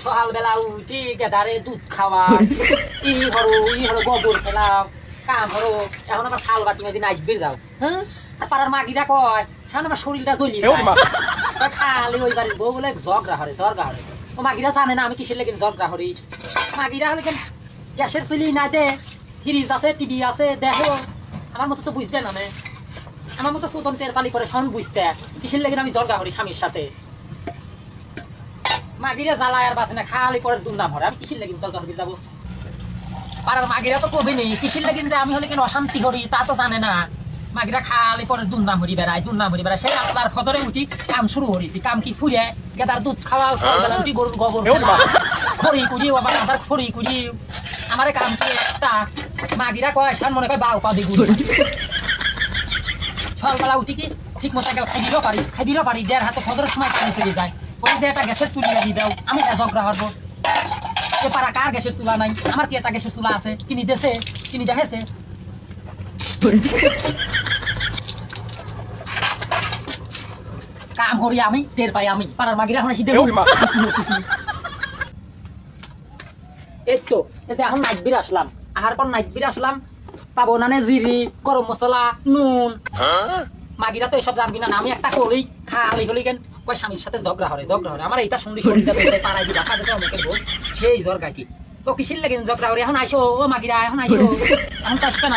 সকালবেলা উঠি গেদারে দুধ খাওয়া ই হরো গোবর ফেলাও কাম হরো এখন আবার থাল বাটি মেদিন আসবে যাও হ্যাঁ আর পাড়ার মাগিরা কয় সামনে আমার শরীরটা জ্বলি খালি ওই বাড়ির বউ বলে ঝগড়া হরে ও মাগিরা জানে না আমি কিসের লেগে ঝগড়া হরি মাগিরা হলে গ্যাসের চুলি না দে ফ্রিজ আছে টিভি আছে দেখো আমার মতো তো বুঝবে না আমার মতো চোদন টের পালি করে শোন বুঝতে কিসের লেগে আমি ঝগড়া করি স্বামীর সাথে মাগিরা জ্বালায় আর বাসে না খালি পরে দুর্নাম হরে আমি কিসের লেগে ঝগড়া করি যাবো পাড়ার মাগিরা তো কবি নেই কিসের লেগে যে আমি হলে কেন অশান্তি করি তা তো জানে না মাগিরা খালি পরে দুর্নাম হরি বেড়ায় সেই আপনার ফদরে উঠি কাম শুরু করেছি কাম কি ফুরে গেদার দুধ খাওয়া উঠি গরুর গোবর খড়ি কুড়ি আবার আবার খড়ি কুড়ি আমার কাম কি একটা মাগিরা কয় সান মনে কয় বা উপাধি গুড়ি সকালবেলা উঠি কি ঠিক মতো খাই দিলেও পারি দেড় হাতে ফদরের সময় কাজে চলে যায় ওই যে একটা গ্যাসের চুলি লাগিয়ে দাও আমি ঝগড়া হবো এ পাড়া কার গ্যাসের চুলা নাই আমার কি একটা গ্যাসের চুলা আছে কিনি দেখেছে কাম করি আমি টের পাই আমি পাড়ার মাগিরা এখন হিদে এই তো এতে এখন নাইটবির আসলাম আহার পর নাইটবির আসলাম পাবো না জিরি গরম মশলা নুন মাগিরা তো এসব জানবি না আমি একটা করি খালি হলি কেন কয় স্বামীর সাথে ঝগড়া হরে আমার এইটা শুনলি শরীরটা পাড়াই দিবা খাতে অনেকের বোধ সেই জ্বর গাইটি তো কিসের লাগে ঝগড়া হরে এখন আইসো ও মাগিরা এখন তো আসবে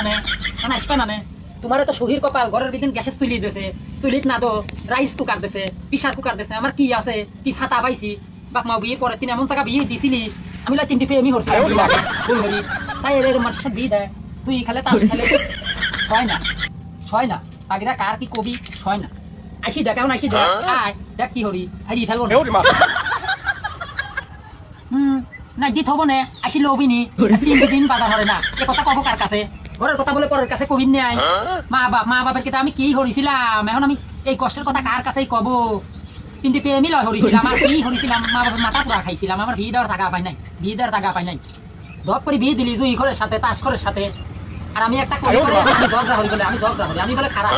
না তোমার তো শহীর কপাল ঘরের বিদিন গ্যাসের চুলি দিয়েছে চুলিত না তো রাইস কুকার দিছে প্রেসার কুকার দিছে আমার কি আছে কি ছাতা পাইছি বাপ মা বিয়ে পরে তিনি এমন টাকা বিয়ে দিছিলি আমি তিনটি প্রেমই করছি তাই এর মানুষের সাথে বিয়ে দেয় তুই খেলে তাস খেলে ছয় না পাখিরা কার কি কবি ছয় না আইসি দেখ এখন আইসি দেখ কি হরি আই ফেলবো না দিত হবো না আইসি লবিনি 3 দিন বাধা ধরে না এ কথা কব কার কাছে ঘরের কথা বলে পরের কাছে কবি নাই মা বাপের কথা আমি কি হরিছিলাম এখন আমি এই কষ্টের কথা কার কাছেই কব তিনটি প্রেমই লয় হরিছিলাম আর কি হরিছিলাম মা বাবার মাথা পুরা খাইছিলাম আমার বিয়ে দেওয়ার টাকা পাই নাই ধপ করে বিয়ে দিলি তুই ঘরের সাথে তাস ঘরের সাথে আর আমি একটা ঝগড়া হরি বলে আমি বলে খারাপ